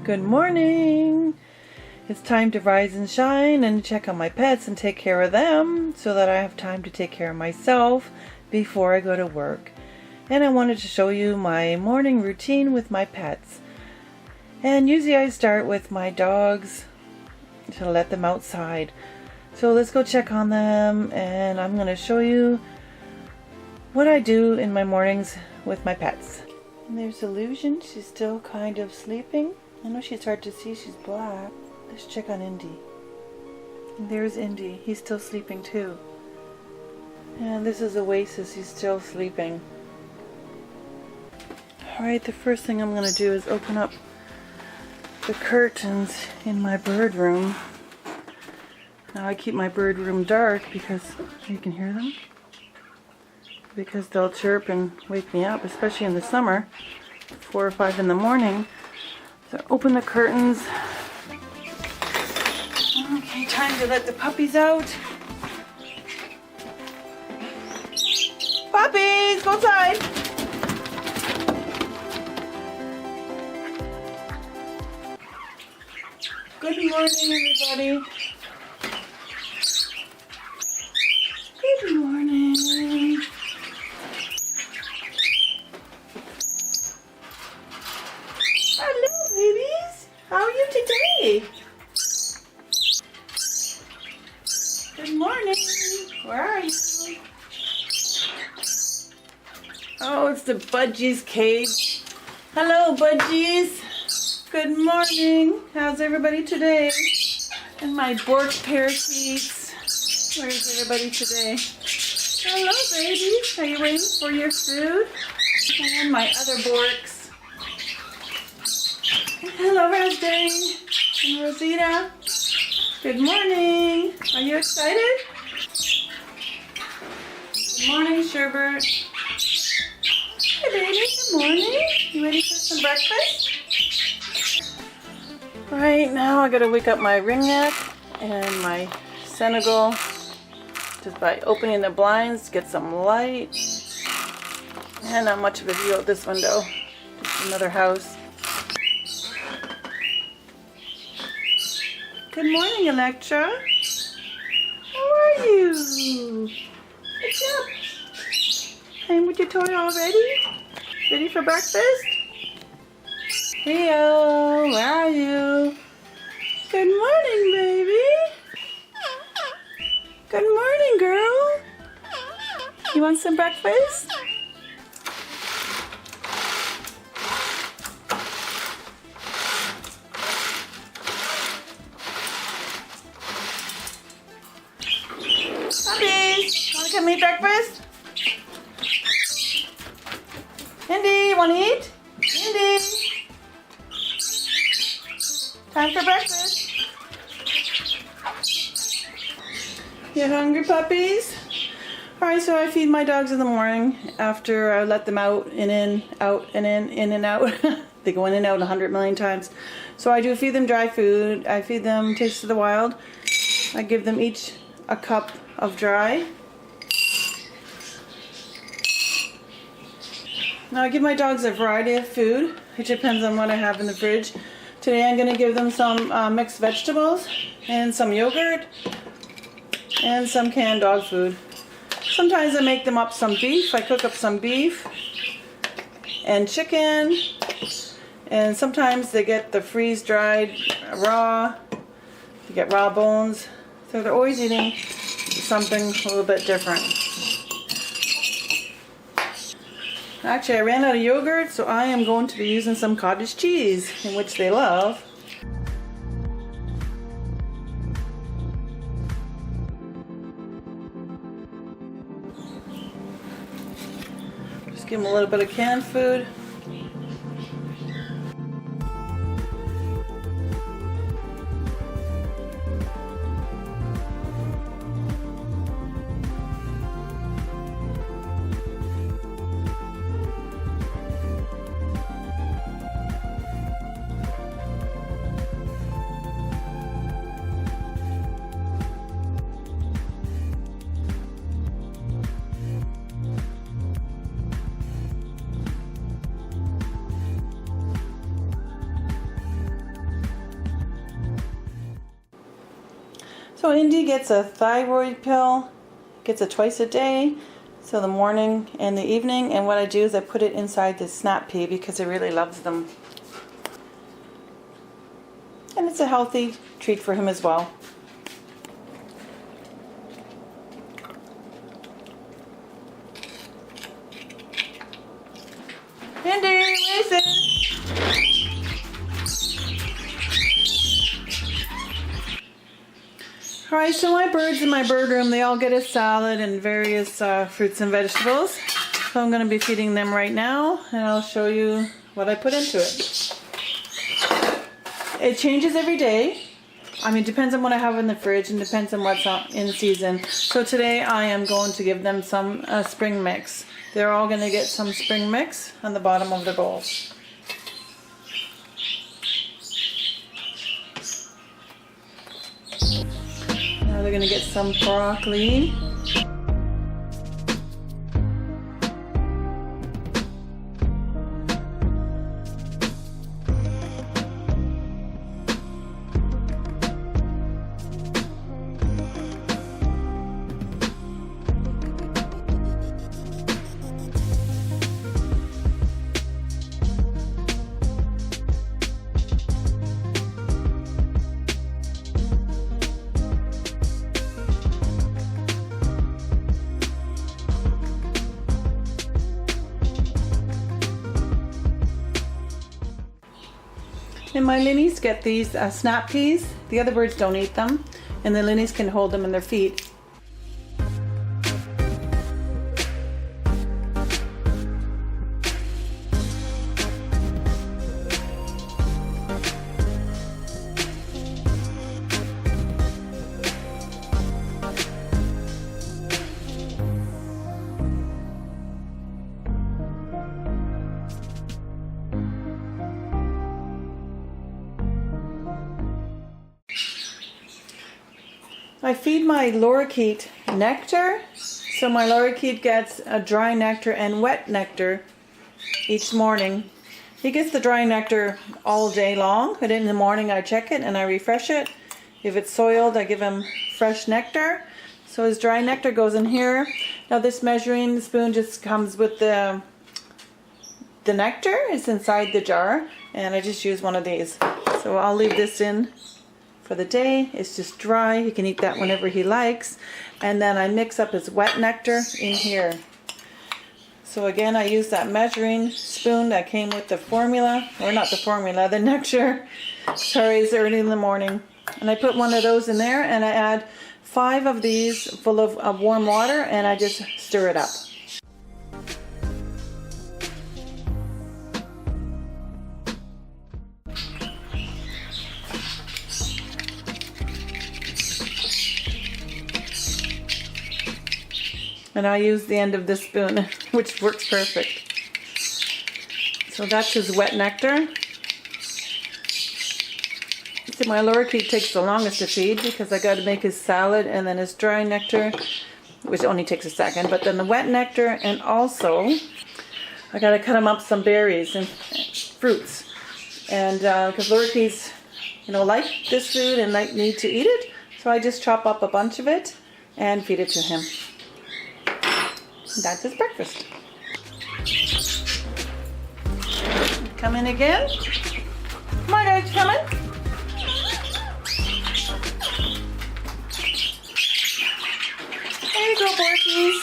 Good morning! It's time to rise and shine and check on my pets and take care of them so that I have time to take care of myself before I go to work. And I wanted to show you my morning routine with my pets. And usually I start with my dogs to let them outside. So let's go check on them, and I'm going to show you what I do in my mornings with my pets. And there's Illusion. She's still kind of sleeping. I know she's hard to see. She's black. Let's check on Indy. And there's Indy. He's still sleeping too. And this is Oasis. He's still sleeping. Alright, the first thing I'm going to do is open up the curtains in my bird room. Now I keep my bird room dark because you can hear them. Because they'll chirp and wake me up, especially in the summer, 4 or 5 in the morning. So open the curtains. Okay, time to let the puppies out. Puppies, go outside. Good morning, everybody. Good morning. Hello, babies. How are you today? Good morning. Where are you? Oh, it's the Budgies cage. Hello, Budgies. Good morning. How's everybody today? And my Bork parakeets. Where's everybody today? Hello, babies. Are you waiting for your food? And my other Borks. Hello, Raspberry and Rosita. Good morning. Are you excited? Good morning, Sherbert. Hey, baby. Good morning. You ready for some breakfast? Right now, I gotta wake up my ringneck and my Senegal just by opening the blinds to get some light. And not much of a view out this window. Just another house. Good morning, Electra. How are you? What's up? Playing with your toy already? Ready for breakfast? Rio, where are you? Good morning, baby. Good morning, girl. You want some breakfast? Puppies, want to come eat breakfast? Indy, want to eat? Indy. Time for breakfast. You hungry, puppies? Alright, so I feed my dogs in the morning after I let them out and in, out and in and out. They go in and out 100 million times. So I do feed them dry food. I feed them Taste of the Wild. I give them each a cup of dry. Now I give my dogs a variety of food. It depends on what I have in the fridge. Today I'm going to give them some mixed vegetables and some yogurt and some canned dog food. Sometimes I make them up some beef. I cook up some beef and chicken, and sometimes they get the freeze-dried raw. They get raw bones. So they're always eating something a little bit different. Actually, I ran out of yogurt, so I am going to be using some cottage cheese, in which they love. Just give them a little bit of canned food. So Indy gets a thyroid pill, gets it twice a day, so the morning and the evening, and what I do is I put it inside the snap pea because it really loves them. And it's a healthy treat for him as well. Indy, where is it? Alright, so my birds in my bird room, they all get a salad and various fruits and vegetables. So I'm going to be feeding them right now, and I'll show you what I put into it. It changes every day. I mean, it depends on what I have in the fridge and depends on what's in season. So today I am going to give them some spring mix. They're all going to get some spring mix on the bottom of their bowls. Now they're going to get some broccoli. And my linnies get these snap peas. The other birds don't eat them, and the linnies can hold them in their feet. I feed my lorikeet nectar, so my lorikeet gets a dry nectar and wet nectar each morning. He gets the dry nectar all day long, but in the morning I check it and I refresh it. If it's soiled, I give him fresh nectar. So his dry nectar goes in here. Now this measuring spoon just comes with the nectar. It's inside the jar, and I just use one of these. So I'll leave this in for the day. It's just dry. He can eat that whenever he likes. And then I mix up his wet nectar in here. So again, I use that measuring spoon that came with the formula, or not the formula, the nectar. Sorry, it's early in the morning. And I put one of those in there, and I add 5 of these full of warm water, and I just stir it up. And I use the end of this spoon, which works perfect. So that's his wet nectar. See, my lorikeet takes the longest to feed because I got to make his salad and then his dry nectar, which only takes a second. But then the wet nectar, and also I got to cut him up some berries and fruits. And because lorikeets, like this food and need to eat it, so I just chop up a bunch of it and feed it to him. That's his breakfast. Come in again. Come on, guys, come in. There you go, Borkies.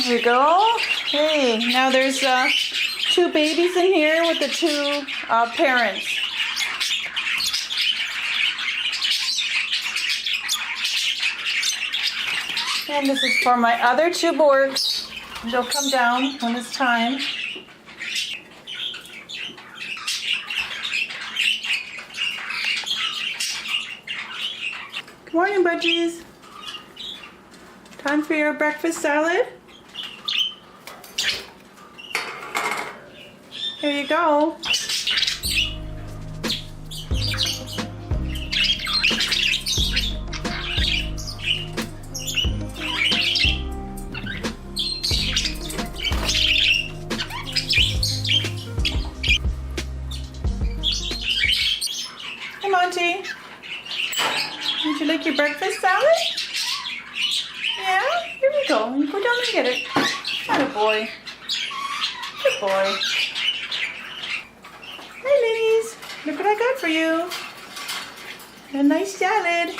There we go. Hey, now there's 2 babies in here with the 2 parents. And this is for my other 2 borgs. They'll come down when it's time. Good morning, budgies. Time for your breakfast salad. Here you go. Hey, Monty. go. You go down and get it. Atta boy. Good boy. Hi, ladies. Look what I got for you. A nice salad.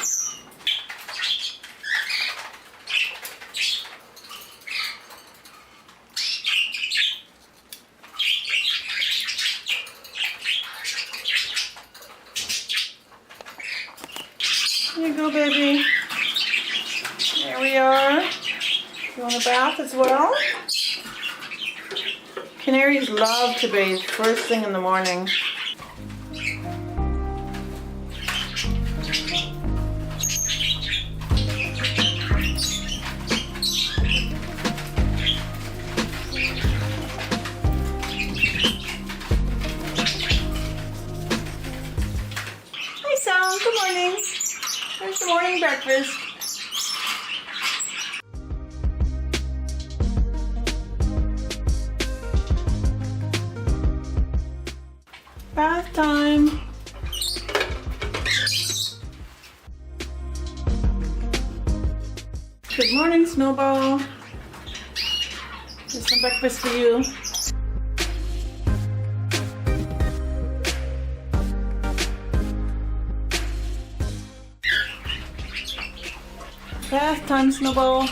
Here you go, baby. There we are. You want a bath as well? Canaries love to bathe first thing in the morning. Hi, Sal. Good morning. There's the morning breakfast. Bath time. Good morning, Snowball. There's some breakfast for you. Bath time, Snowball.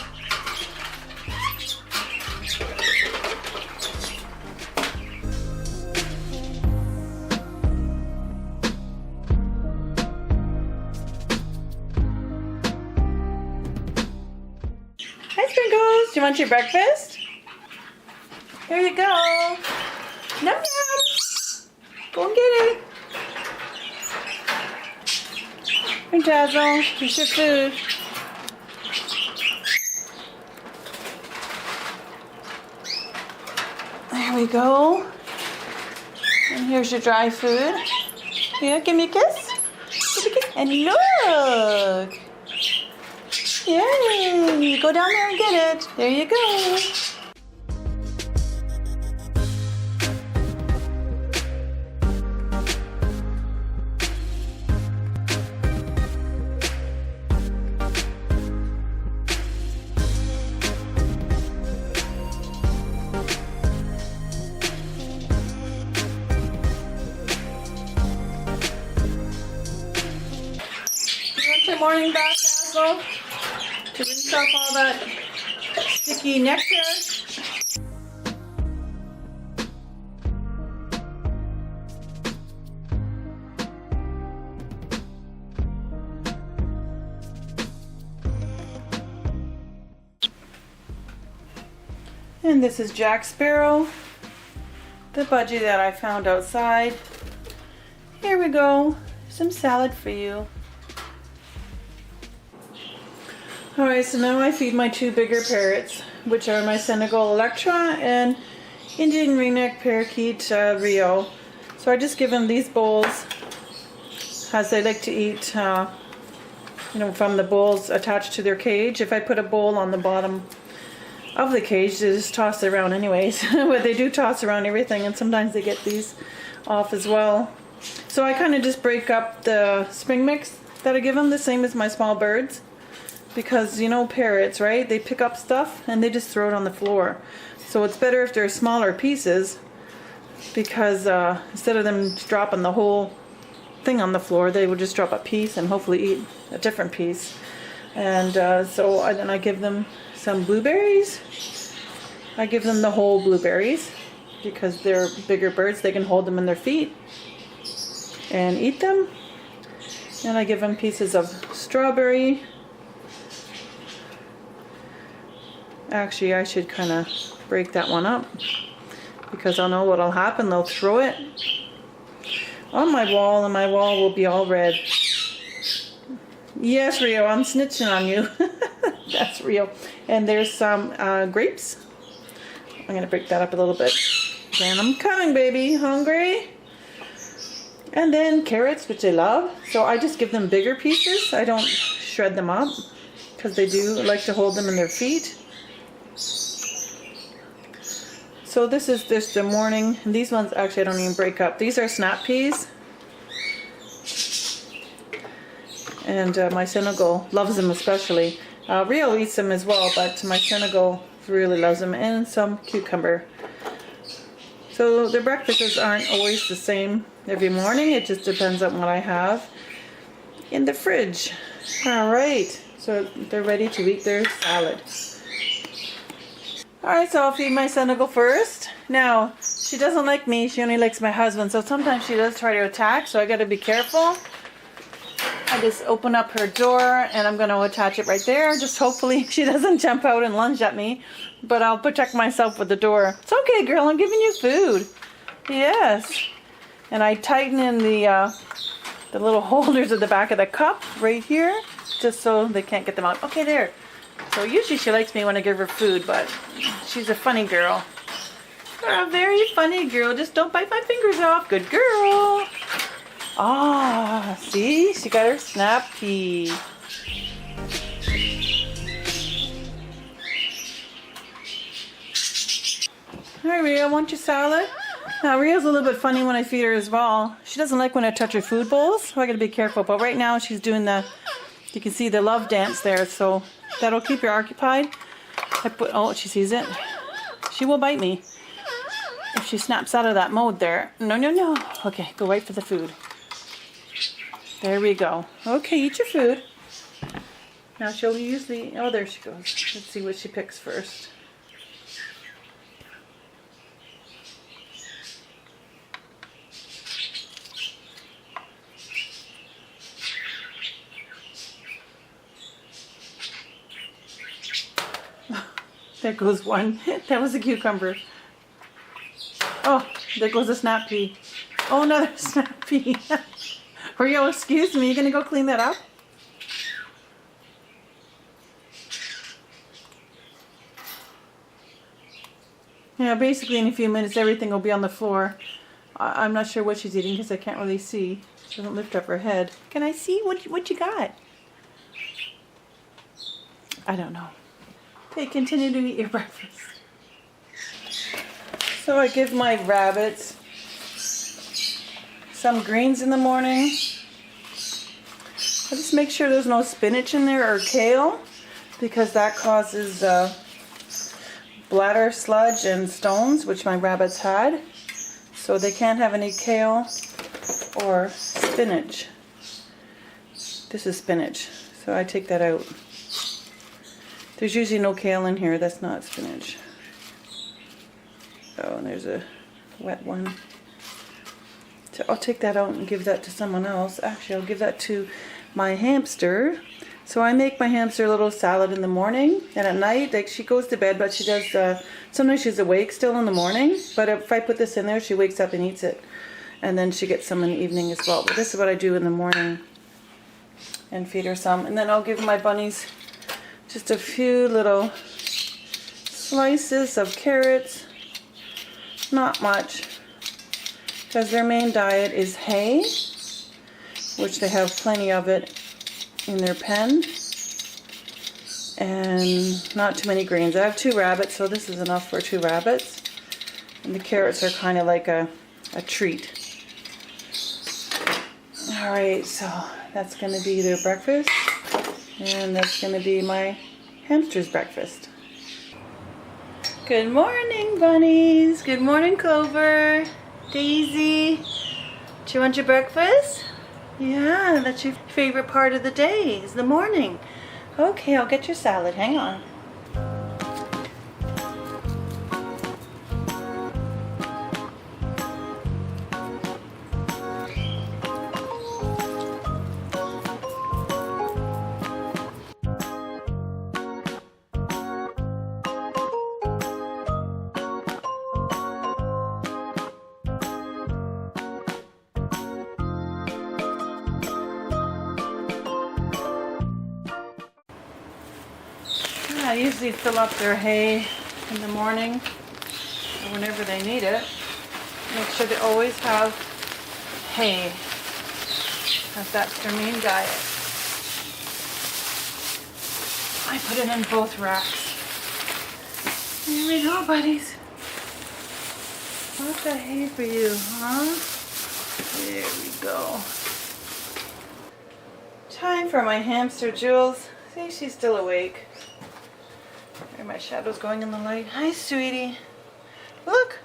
Hi, Sprinkles. Do you want your breakfast? Here you go. Num num. Go and get it. Here, Dazzle. Here's your food. There we go. And here's your dry food. Here, give me a kiss. Give me a kiss. And look. Yay! Go down there and get it. There you go. You want your morning bath, Dazzle? To rinse off all that sticky nectar. And this is Jack Sparrow, the budgie that I found outside. Here we go, some salad for you. Alright, so now I feed my two bigger parrots, which are my Senegal Electra and Indian ringneck parakeet Rio. So I just give them these bowls, as they like to eat, you know, from the bowls attached to their cage. If I put a bowl on the bottom of the cage, they just toss it around anyways. But they do toss around everything, and sometimes they get these off as well. So I kind of just break up the spring mix that I give them, the same as my small birds. Because, you know, parrots, right? They pick up stuff and they just throw it on the floor. So it's better if they're smaller pieces, because instead of them dropping the whole thing on the floor, they will just drop a piece and hopefully eat a different piece. And then I give them some blueberries. I give them the whole blueberries because they're bigger birds. They can hold them in their feet and eat them. And I give them pieces of strawberry. Actually, I should kind of break that one up, because I'll know what'll happen. They'll throw it on my wall and my wall will be all red. Yes, Rio, I'm snitching on you. That's real. And there's some grapes. I'm going to break that up a little bit. And I'm coming, baby. Hungry? And then carrots, which they love. So I just give them bigger pieces. I don't shred them up, because they do like to hold them in their feet. So this is just the morning. And these ones, actually, I don't even break up. These are snap peas. And my Senegal loves them especially. Rio eats them as well, but my Senegal really loves them, and some cucumber. So their breakfasts aren't always the same every morning. It just depends on what I have in the fridge. Alright, so they're ready to eat their salad. Alright, so I'll feed my Senegal first. Now, she doesn't like me, she only likes my husband, so sometimes she does try to attack, so I gotta be careful. I just open up her door and I'm gonna attach it right there. Just hopefully she doesn't jump out and lunge at me, but I'll protect myself with the door. It's okay, girl, I'm giving you food. Yes. And I tighten in the little holders at the back of the cup right here, just so they can't get them out. Okay, there. So usually she likes me when I give her food, but she's a funny girl. You're a very funny girl. Just don't bite my fingers off. Good girl. Ah, see? She got her snappy. Hi, Ria. Want your salad? Now, Ria's a little bit funny when I feed her as well. She doesn't like when I touch her food bowls, so I gotta be careful. But right now, she's doing you can see the love dance there, so that'll keep her occupied. Oh, she sees it. She will bite me if she snaps out of that mode there. No, no, no. Okay, go right for the food. There we go. Okay, eat your food. Now she'll usually... Oh, there she goes. Let's see what she picks first. There goes one. That was a cucumber. Oh, there goes a snap pea. Oh, another snap pea. Rio, excuse me, you gonna go clean that up? Yeah, basically in a few minutes everything will be on the floor. I'm not sure what she's eating because I can't really see. She doesn't lift up her head. Can I see what you got? I don't know. Okay, continue to eat your breakfast. So I give my rabbits some greens in the morning. I just make sure there's no spinach in there or kale, because that causes bladder sludge and stones, which my rabbits had. So they can't have any kale or spinach. This is spinach, so I take that out. There's usually no kale in here, that's not spinach. Oh, and there's a wet one. So I'll take that out and give that to someone else. Actually, I'll give that to my hamster. So I make my hamster a little salad in the morning, and at night, like, she goes to bed, but she does, sometimes she's awake still in the morning, but if I put this in there, she wakes up and eats it. And then she gets some in the evening as well. But this is what I do in the morning, and feed her some. And then I'll give my bunnies just a few little slices of carrots. Not much, because their main diet is hay, which they have plenty of it in their pen, and not too many greens. I have 2 rabbits, so this is enough for 2 rabbits. And the carrots are kind of like a treat. Alright, so that's going to be their breakfast, and that's going to be my hamster's breakfast. Good morning, bunnies. Good morning, Clover. Daisy. Do you want your breakfast? Yeah, that's your favorite part of the day, is the morning. Okay, I'll get your salad. Hang on. I usually fill up their hay in the morning or whenever they need it. Make sure they always have hay, as that's their main diet. I put it in both racks. Here we go, buddies. Lots of hay for you, huh? There we go. Time for my hamster Jules. See, she's still awake. There, my shadow's going in the light. Hi, sweetie. Look!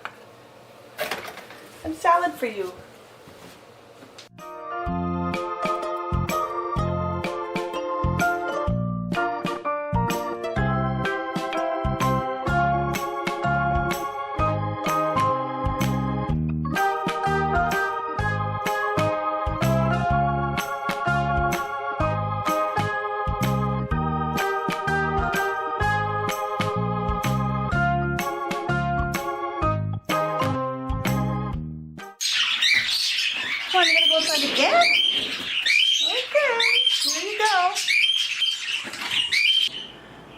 Some salad for you. Come on, you gonna go inside again? Okay, here you go.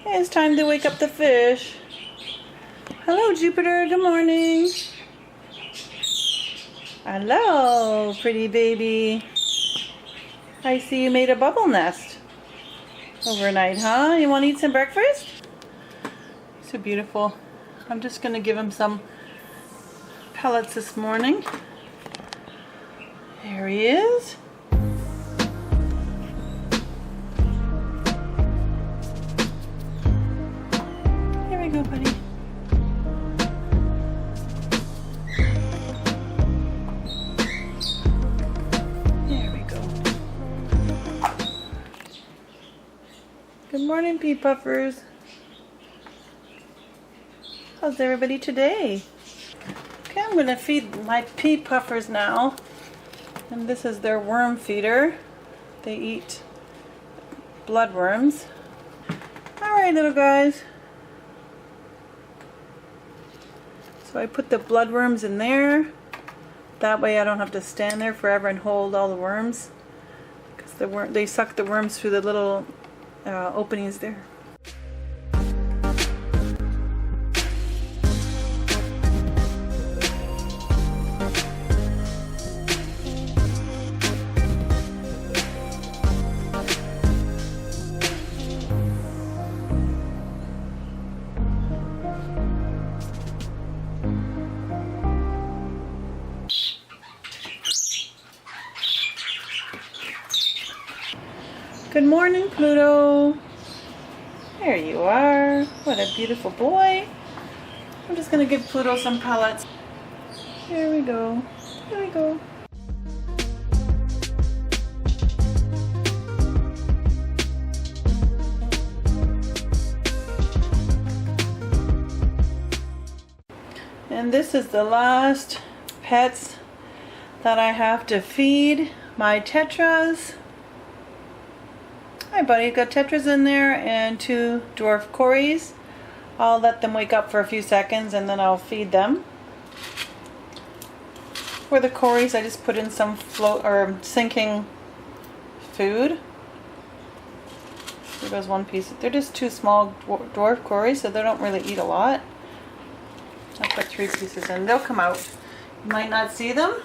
Hey, it's time to wake up the fish. Hello, Jupiter. Good morning. Hello, pretty baby. I see you made a bubble nest overnight, huh? You want to eat some breakfast? So beautiful. I'm just gonna give him some pellets this morning. There he is. Here we go, buddy. There we go. Good morning, pea puffers. How's everybody today? Okay, I'm gonna feed my pea puffers now. And this is their worm feeder. They eat bloodworms. Alright, little guys. So I put the bloodworms in there. That way I don't have to stand there forever and hold all the worms. Because they suck the worms through the little openings there. Good morning, Pluto. There you are. What a beautiful boy. I'm just going to give Pluto some pellets. Here we go. Here we go. And this is the last pets that I have to feed my tetras. Hi buddy, got tetras in there and 2 dwarf cories. I'll let them wake up for a few seconds and then I'll feed them. For the cories, I just put in some sinking food. There goes one piece. They're just 2 small dwarf cories, so they don't really eat a lot. I'll put 3 pieces in. They'll come out. You might not see them.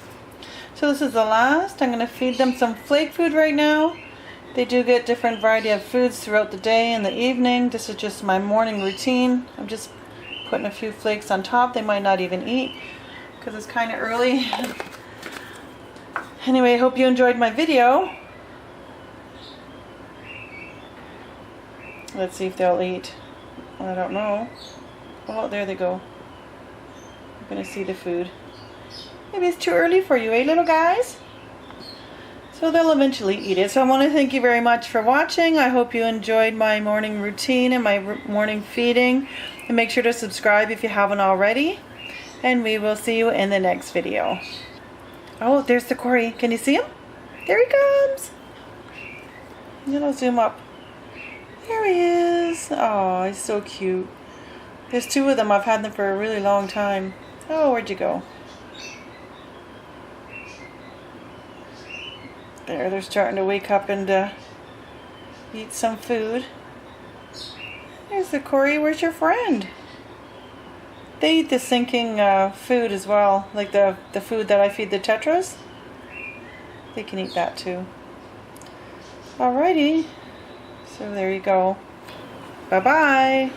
So this is the last. I'm going to feed them some flake food right now. They do get different variety of foods throughout the day and the evening. This is just my morning routine. I'm just putting a few flakes on top. They might not even eat because it's kind of early. Anyway, I hope you enjoyed my video. Let's see if they'll eat. I don't know. Oh, there they go. I'm going to see the food. Maybe it's too early for you, eh, little guys? So they'll eventually eat it. So I want to thank you very much for watching. I hope you enjoyed my morning routine and my morning feeding. And make sure to subscribe if you haven't already. And we will see you in the next video. Oh, there's the cory. Can you see him? There he comes. I'll zoom up. There he is. Oh, he's so cute. There's 2 of them. I've had them for a really long time. Oh, where'd you go? There, they're starting to wake up and eat some food. There's the cory. Where's your friend? They eat the sinking food as well, like the food that I feed the tetras. They can eat that too. Alrighty. So there you go. Bye-bye.